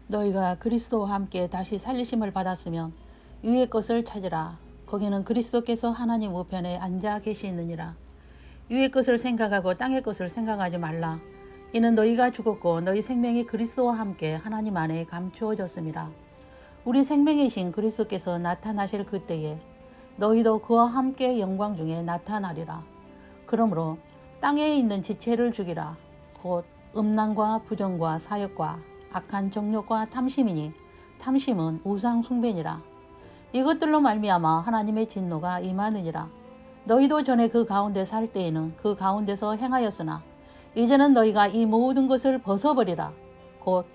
너희가 그리스도와 함께 다시 살리심을 받았으면 위의 것을 찾으라. 거기는 그리스도께서 하나님 우편에 앉아 계시느니라. 위의 것을 생각하고 땅의 것을 생각하지 말라. 이는 너희가 죽었고 너희 생명이 그리스도와 함께 하나님 안에 감추어졌음이라. 우리 생명이신 그리스도께서 나타나실 그때에 너희도 그와 함께 영광 중에 나타나리라. 그러므로 땅에 있는 지체를 죽이라. 곧 음란과 부정과 사욕과 악한 정욕과 탐심이니 탐심은 우상 숭배니라. 이것들로 말미암아 하나님의 진노가 임하느니라. 너희도 전에 그 가운데 살 때에는 그 가운데서 행하였으나 이제는 너희가 이 모든 것을 벗어버리라. 곧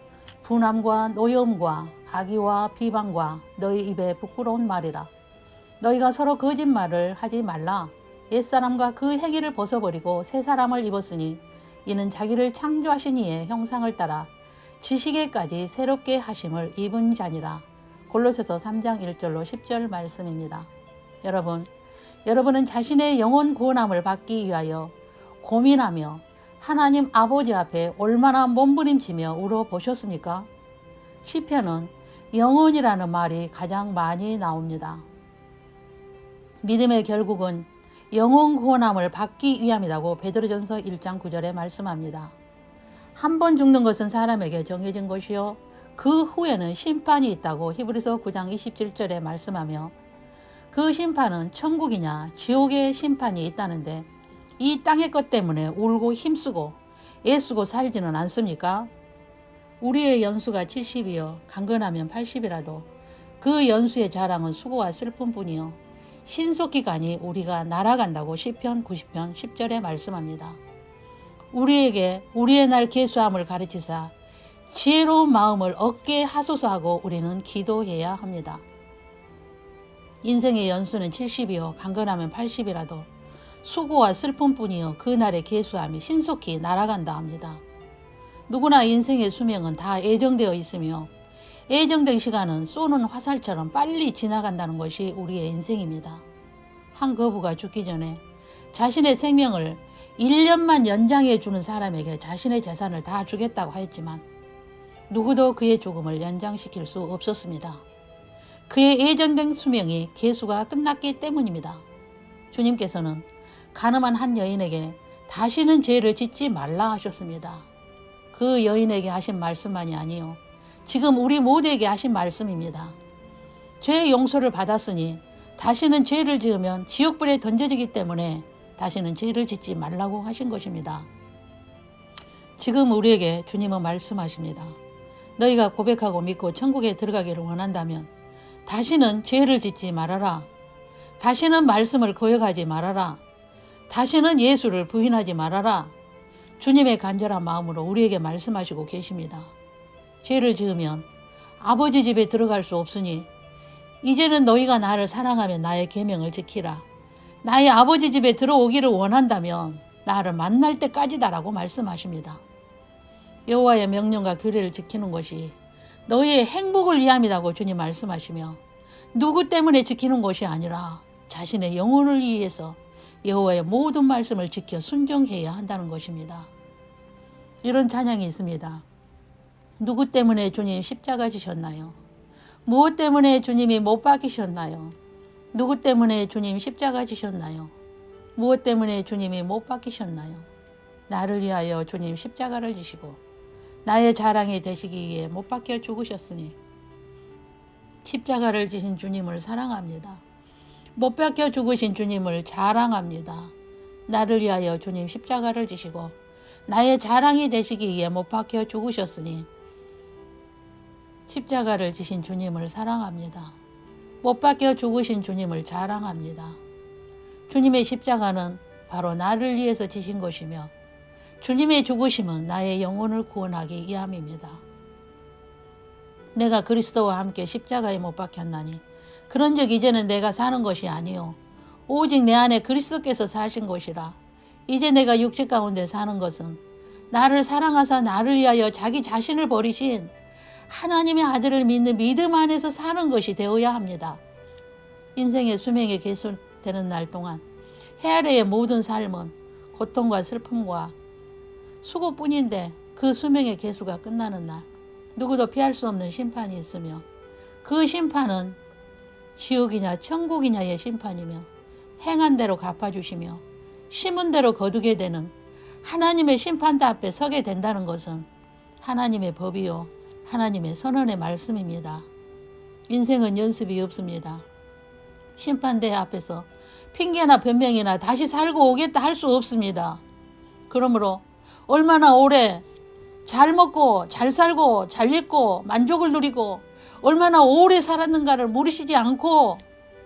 분함과 노여움과 악의와 비방과 너희 입에 부끄러운 말이라. 너희가 서로 거짓말을 하지 말라. 옛사람과 그 행위를 벗어버리고 새 사람을 입었으니 이는 자기를 창조하신 이의 형상을 따라 지식에까지 새롭게 하심을 입은 자니라. 골로새서 3장 1절로 10절 말씀입니다. 여러분은 자신의 영혼 구원함을 받기 위하여 고민하며 하나님 아버지 앞에 얼마나 몸부림치며 울어보셨습니까? 시편은 영혼이라는 말이 가장 많이 나옵니다. 믿음의 결국은 영혼 구원함을 받기 위함이라고 베드로전서 1장 9절에 말씀합니다. 한 번 죽는 것은 사람에게 정해진 것이요 그 후에는 심판이 있다고 히브리서 9장 27절에 말씀하며 그 심판은 천국이냐 지옥의 심판이 있다는데 이 땅의 것 때문에 울고 힘쓰고 애쓰고 살지는 않습니까? 우리의 연수가 70이요 강건하면 80이라도 그 연수의 자랑은 수고와 슬픔뿐이요 신속기간이 우리가 날아간다고 시편 90편 10절에 말씀합니다. 우리에게 우리의 날 계수함을 가르치사 지혜로운 마음을 얻게 하소서 하고 우리는 기도해야 합니다. 인생의 연수는 70이요 강건하면 80이라도 수고와 슬픔뿐이요 그날의 계수함이 신속히 날아간다 합니다. 누구나 인생의 수명은 다 예정되어 있으며 예정된 시간은 쏘는 화살처럼 빨리 지나간다는 것이 우리의 인생입니다. 한 거부가 죽기 전에 자신의 생명을 1년만 연장해 주는 사람에게 자신의 재산을 다 주겠다고 하였지만 누구도 그의 죽음을 연장시킬 수 없었습니다. 그의 예정된 수명이 계수가 끝났기 때문입니다. 주님께서는 가늠한 한 여인에게 다시는 죄를 짓지 말라 하셨습니다. 그 여인에게 하신 말씀만이 아니요 지금 우리 모두에게 하신 말씀입니다. 죄의 용서를 받았으니 다시는 죄를 지으면 지옥불에 던져지기 때문에 다시는 죄를 짓지 말라고 하신 것입니다. 지금 우리에게 주님은 말씀하십니다. 너희가 고백하고 믿고 천국에 들어가기를 원한다면 다시는 죄를 짓지 말아라. 다시는 말씀을 거역하지 말아라. 다시는 예수를 부인하지 말아라. 주님의 간절한 마음으로 우리에게 말씀하시고 계십니다. 죄를 지으면 아버지 집에 들어갈 수 없으니 이제는 너희가 나를 사랑하면 나의 계명을 지키라. 나의 아버지 집에 들어오기를 원한다면 나를 만날 때까지다라고 말씀하십니다. 여호와의 명령과 규례를 지키는 것이 너희의 행복을 위함이라고 주님 말씀하시며 누구 때문에 지키는 것이 아니라 자신의 영혼을 위해서 여호와의 모든 말씀을 지켜 순종해야 한다는 것입니다. 이런 찬양이 있습니다. 누구 때문에 주님 십자가 지셨나요? 무엇 때문에 주님이 못 박히셨나요? 누구 때문에 주님 십자가 지셨나요? 무엇 때문에 주님이 못 박히셨나요? 나를 위하여 주님 십자가를 지시고 나의 자랑이 되시기 위해 못 박혀 죽으셨으니 십자가를 지신 주님을 사랑합니다. 못 박혀 죽으신 주님을 자랑합니다. 나를 위하여 주님 십자가를 지시고 나의 자랑이 되시기 위해 못 박혀 죽으셨으니 십자가를 지신 주님을 사랑합니다. 못 박혀 죽으신 주님을 자랑합니다. 주님의 십자가는 바로 나를 위해서 지신 것이며 주님의 죽으심은 나의 영혼을 구원하기 위함입니다. 내가 그리스도와 함께 십자가에 못 박혔나니 그런즉 이제는 내가 사는 것이 아니요 오직 내 안에 그리스도께서 사신 것이라. 이제 내가 육체 가운데 사는 것은 나를 사랑하사 나를 위하여 자기 자신을 버리신 하나님의 아들을 믿는 믿음 안에서 사는 것이 되어야 합니다. 인생의 수명이 계속되는 날 동안 해 아래의 모든 삶은 고통과 슬픔과 수고뿐인데 그 그 수명의 계수가 끝나는 날 누구도 피할 수 없는 심판이 있으며 그 심판은 지옥이냐 천국이냐의 심판이며 행한 대로 갚아주시며 심은 대로 거두게 되는 하나님의 심판대 앞에 서게 된다는 것은 하나님의 법이요 하나님의 선언의 말씀입니다. 인생은 연습이 없습니다. 심판대 앞에서 핑계나 변명이나 다시 살고 오겠다 할 수 없습니다. 그러므로 얼마나 오래 잘 먹고 잘 살고 잘 입고 만족을 누리고 얼마나 오래 살았는가를 모르시지 않고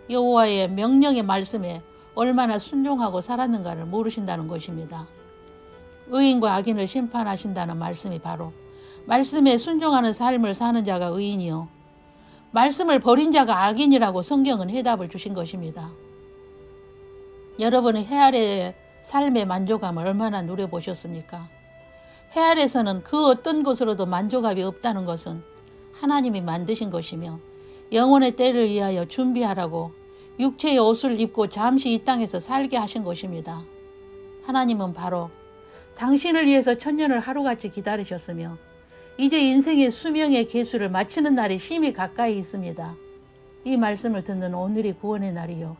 여호와의 명령의 말씀에 얼마나 순종하고 살았는가를 모르신다는 것입니다. 의인과 악인을 심판하신다는 말씀이 바로 말씀에 순종하는 삶을 사는 자가 의인이요 말씀을 버린 자가 악인이라고 성경은 해답을 주신 것입니다. 여러분은 해 아래의 삶의 만족감을 얼마나 누려보셨습니까? 해 아래에서는 그 어떤 것으로도 만족감이 없다는 것은 하나님이 만드신 것이며 영혼의 때를 위하여 준비하라고 육체의 옷을 입고 잠시 이 땅에서 살게 하신 것입니다. 하나님은 바로 당신을 위해서 천년을 하루같이 기다리셨으며 이제 인생의 수명의 계수를 마치는 날이 심히 가까이 있습니다. 이 말씀을 듣는 오늘이 구원의 날이요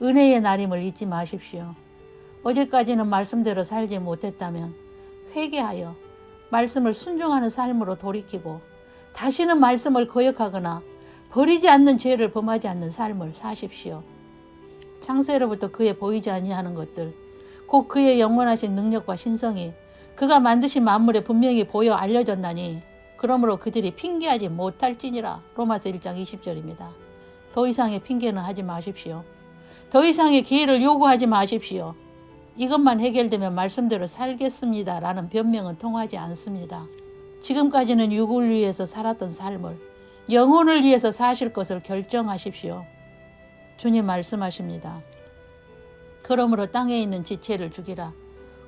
은혜의 날임을 잊지 마십시오. 어제까지는 말씀대로 살지 못했다면 회개하여 말씀을 순종하는 삶으로 돌이키고 다시는 말씀을 거역하거나 버리지 않는 죄를 범하지 않는 삶을 사십시오. 창세로부터 그의 보이지 아니하는 것들 곧 그의 영원하신 능력과 신성이 그가 만드신 만물에 분명히 보여 알려졌나니 그러므로 그들이 핑계하지 못할지니라. 로마서 1장 20절입니다. 더 이상의 핑계는 하지 마십시오. 더 이상의 기회를 요구하지 마십시오. 이것만 해결되면 말씀대로 살겠습니다 라는 변명은 통하지 않습니다. 지금까지는 육을 위해서 살았던 삶을 영혼을 위해서 사실 것을 결정하십시오. 주님 말씀하십니다. 그러므로 땅에 있는 지체를 죽이라.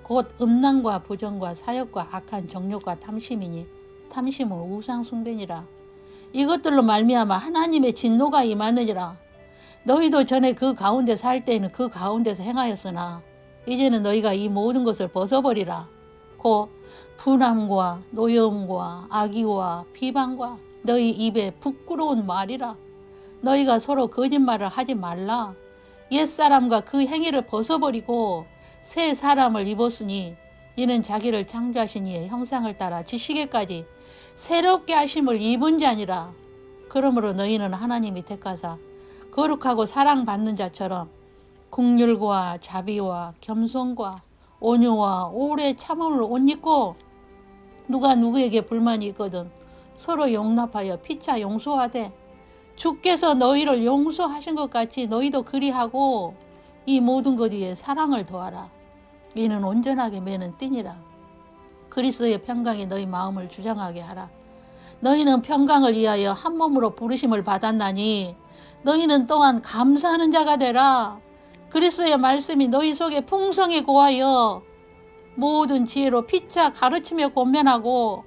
곧 음란과 부정과 사욕과 악한 정욕과 탐심이니 탐심은 우상 숭배니라. 이것들로 말미암아 하나님의 진노가 임하느니라. 너희도 전에 그 가운데 살 때에는 그 가운데서 행하였으나 이제는 너희가 이 모든 것을 벗어버리라. 곧 분함과 노여움과 악의와 비방과 너희 입에 부끄러운 말이라. 너희가 서로 거짓말을 하지 말라. 옛사람과 그 행위를 벗어버리고 새 사람을 입었으니 이는 자기를 창조하신 이의 형상을 따라 지시게까지 새롭게 하심을 입은 자니라. 그러므로 너희는 하나님이 택하사 거룩하고 사랑받는 자처럼 긍휼과 자비와 겸손과 온유와 오래 참음을 옷 입고 누가 누구에게 불만이 있거든 서로 용납하여 피차 용서하되 주께서 너희를 용서하신 것 같이 너희도 그리하고 이 모든 것 위에 사랑을 더하라. 이는 온전하게 매는 띠니라. 그리스도의 평강이 너희 마음을 주장하게 하라. 너희는 평강을 위하여 한 몸으로 부르심을 받았나니 너희는 또한 감사하는 자가 되라. 그리스도의 말씀이 너희 속에 풍성히 고하여 모든 지혜로 피차 가르치며 권면하고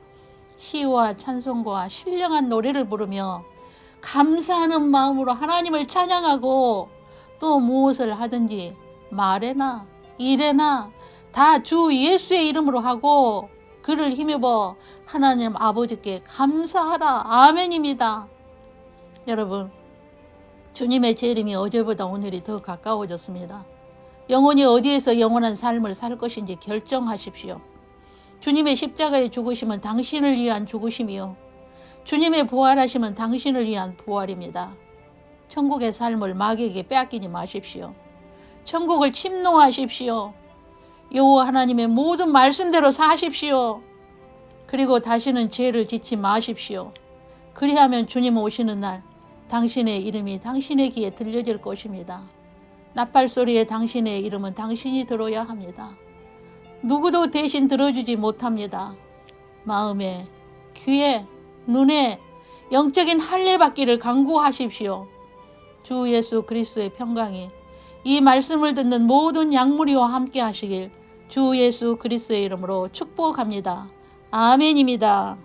시와 찬송과 신령한 노래를 부르며 감사하는 마음으로 하나님을 찬양하고 또 무엇을 하든지 말에나 일에나 다 주 예수의 이름으로 하고 그를 힘입어 하나님 아버지께 감사하라. 아멘입니다. 여러분, 주님의 재림이 어제보다 오늘이 더 가까워졌습니다. 영혼이 어디에서 영원한 삶을 살 것인지 결정하십시오. 주님의 십자가의 죽으심은 당신을 위한 죽으심이요 주님의 부활하심은 당신을 위한 부활입니다. 천국의 삶을 마귀에게 빼앗기지 마십시오. 천국을 침노하십시오. 여호와 하나님의 모든 말씀대로 사십시오. 그리고 다시는 죄를 짓지 마십시오. 그리하면 주님 오시는 날 당신의 이름이 당신의 귀에 들려질 것입니다. 나팔소리에 당신의 이름은 당신이 들어야 합니다. 누구도 대신 들어주지 못합니다. 마음에, 귀에, 눈에 영적인 할례받기를 간구하십시오. 주 예수 그리스도의 평강이 이 말씀을 듣는 모든 양무리와 함께 하시길 주 예수 그리스도의 이름으로 축복합니다. 아멘입니다.